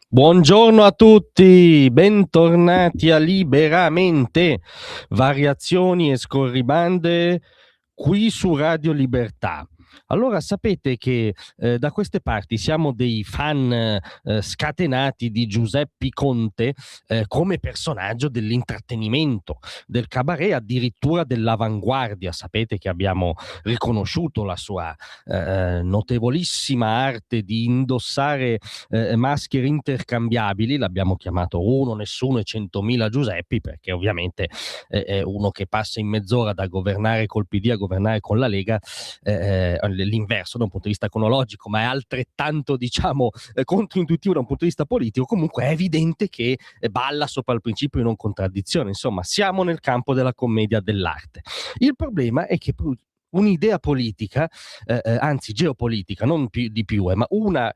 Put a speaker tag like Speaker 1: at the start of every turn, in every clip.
Speaker 1: Buongiorno a tutti, bentornati a Liberamente, variazioni e scorribande qui su Radio Libertà. Allora sapete che da queste parti siamo dei fan scatenati di Giuseppe Conte come personaggio dell'intrattenimento, del cabaret, addirittura dell'avanguardia. Sapete che abbiamo riconosciuto la sua notevolissima arte di indossare maschere intercambiabili, l'abbiamo chiamato uno, nessuno e 100.000 Giuseppi, perché ovviamente è uno che passa in mezz'ora da governare col PD a governare con la Lega, l'inverso da un punto di vista cronologico, ma è altrettanto, diciamo, controintuitivo da un punto di vista politico. Comunque è evidente che balla sopra il principio di non contraddizione. Insomma, siamo nel campo della commedia dell'arte. Il problema è che un'idea politica, anzi geopolitica, non di più, ma una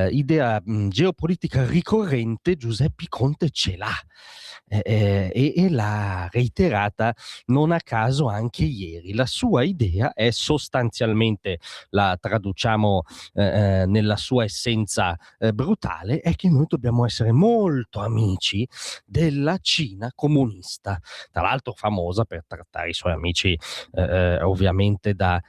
Speaker 1: idea geopolitica ricorrente Giuseppe Conte ce l'ha, e l'ha reiterata non a caso anche ieri. La sua idea è sostanzialmente, la traduciamo nella sua essenza brutale, è che noi dobbiamo essere molto amici della Cina comunista, tra l'altro famosa per trattare i suoi amici ovviamente da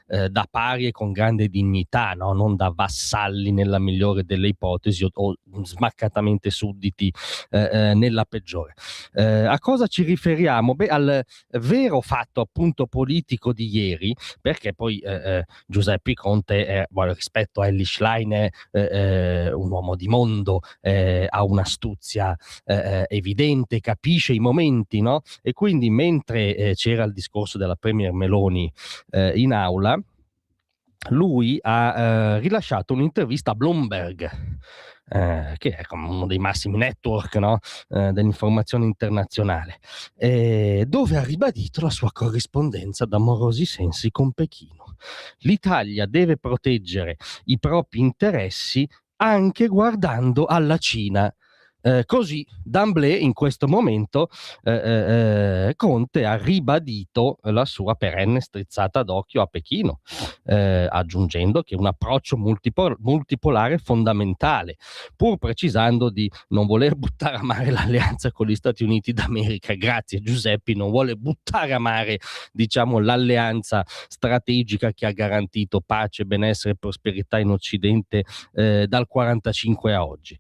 Speaker 1: pari e con grande dignità, no? Non da vassalli nella migliore delle ipotesi o smaccatamente sudditi nella peggiore. A cosa ci riferiamo? Beh, al vero fatto appunto politico di ieri, perché poi Giuseppe Conte rispetto a Elly Schlein è un uomo di mondo, ha un'astuzia evidente, capisce i momenti, no? E quindi mentre c'era il discorso della Premier Meloni in aula, lui ha rilasciato un'intervista a Bloomberg, che è come uno dei massimi network, no? Dell'informazione internazionale, dove ha ribadito la sua corrispondenza d'amorosi sensi con Pechino. L'Italia deve proteggere i propri interessi anche guardando alla Cina. Così d'emblée in questo momento Conte ha ribadito la sua perenne strizzata d'occhio a Pechino, aggiungendo che un approccio multipolare è fondamentale, pur precisando di non voler buttare a mare l'alleanza con gli Stati Uniti d'America. Grazie Giuseppe, non vuole buttare a mare, diciamo, l'alleanza strategica che ha garantito pace, benessere e prosperità in Occidente dal 45 a oggi.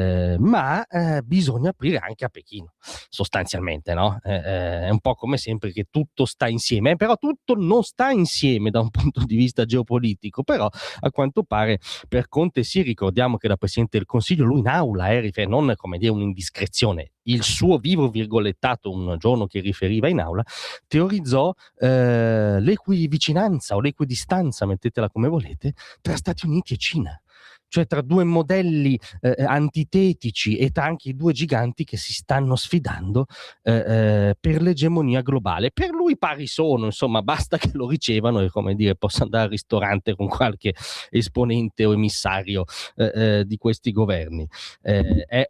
Speaker 1: Ma bisogna aprire anche a Pechino, sostanzialmente, no? È un po' come sempre che tutto sta insieme, però tutto non sta insieme da un punto di vista geopolitico. Però a quanto pare per Conte sì, ricordiamo che da Presidente del Consiglio lui in aula, non come dire un'indiscrezione, il suo vivo virgolettato un giorno che riferiva in aula, teorizzò l'equivicinanza o l'equidistanza, mettetela come volete, tra Stati Uniti e Cina, cioè tra due modelli antitetici e tra anche i due giganti che si stanno sfidando per l'egemonia globale. Per lui pari sono, insomma, basta che lo ricevano e, come dire, possa andare al ristorante con qualche esponente o emissario di questi governi. È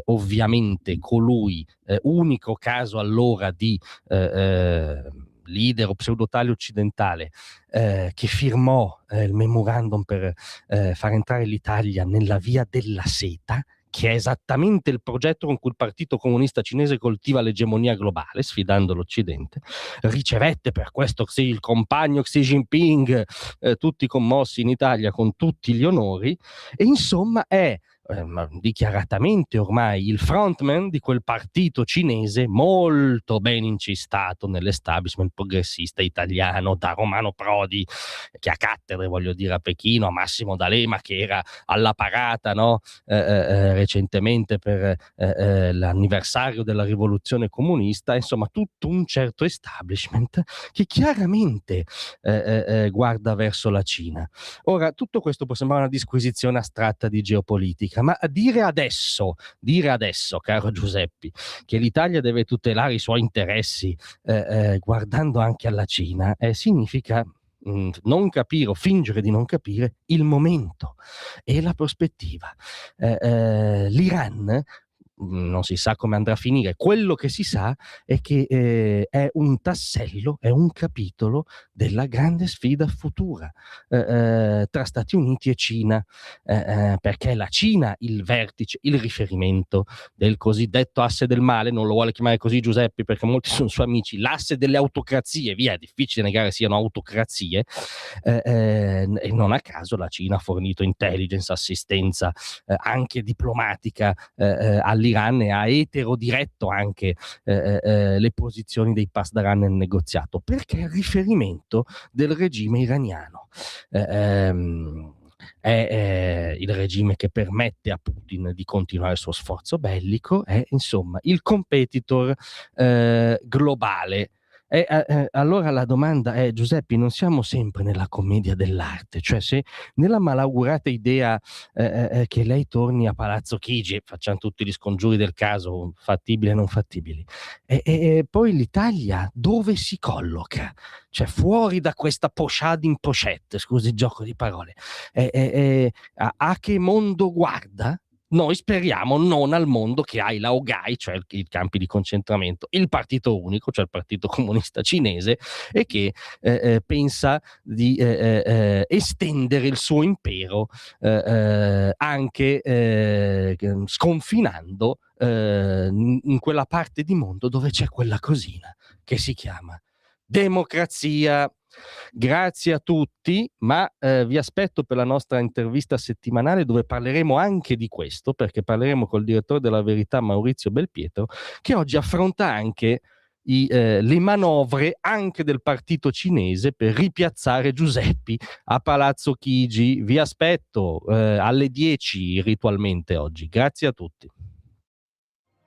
Speaker 1: ovviamente colui, unico caso allora di leader o pseudotale occidentale che firmò il memorandum per far entrare l'Italia nella via della seta, che è esattamente il progetto con cui il Partito Comunista Cinese coltiva l'egemonia globale, sfidando l'Occidente. Ricevette per questo il compagno Xi Jinping, tutti commossi in Italia con tutti gli onori, e insomma è dichiaratamente ormai il frontman di quel partito cinese molto ben incistato nell'establishment progressista italiano, da Romano Prodi, che ha cattedre, voglio dire, a Pechino, a Massimo D'Alema, che era alla parata, no? Recentemente per l'anniversario della rivoluzione comunista. Insomma, tutto un certo establishment che chiaramente guarda verso la Cina. Ora, tutto questo può sembrare una disquisizione astratta di geopolitica, ma dire adesso, caro Giuseppe, che l'Italia deve tutelare i suoi interessi guardando anche alla Cina, significa non capire o fingere di non capire il momento e la prospettiva. L'Iran, non si sa come andrà a finire. Quello che si sa è che è un tassello, è un capitolo della grande sfida futura tra Stati Uniti e Cina, perché la Cina il vertice, il riferimento del cosiddetto asse del male, non lo vuole chiamare così Giuseppe perché molti sono suoi amici, l'asse delle autocrazie, via, è difficile negare siano autocrazie, e non a caso la Cina ha fornito intelligence, assistenza anche diplomatica all'Iran e ha eterodiretto anche le posizioni dei Pasdaran nel negoziato, perché è il riferimento del regime iraniano. È il regime che permette a Putin di continuare il suo sforzo bellico, è insomma il competitor globale. Allora la domanda è, Giuseppe, non siamo sempre nella commedia dell'arte, cioè se nella malaugurata idea che lei torni a Palazzo Chigi, facciamo tutti gli scongiuri del caso, fattibili e non fattibili, e poi l'Italia dove si colloca? Cioè fuori da questa pochade in pochette, scusi il gioco di parole, a che mondo guarda? Noi speriamo non al mondo che ha i laogai, cioè i campi di concentramento, il partito unico, cioè il partito comunista cinese, e che pensa di estendere il suo impero anche sconfinando in quella parte di mondo dove c'è quella cosina che si chiama democrazia. Grazie a tutti, ma vi aspetto per la nostra intervista settimanale dove parleremo anche di questo, perché parleremo col direttore della Verità Maurizio Belpietro, che oggi affronta anche le manovre anche del partito cinese per ripiazzare Giuseppi a Palazzo Chigi. Vi aspetto alle 10 ritualmente oggi. Grazie a tutti.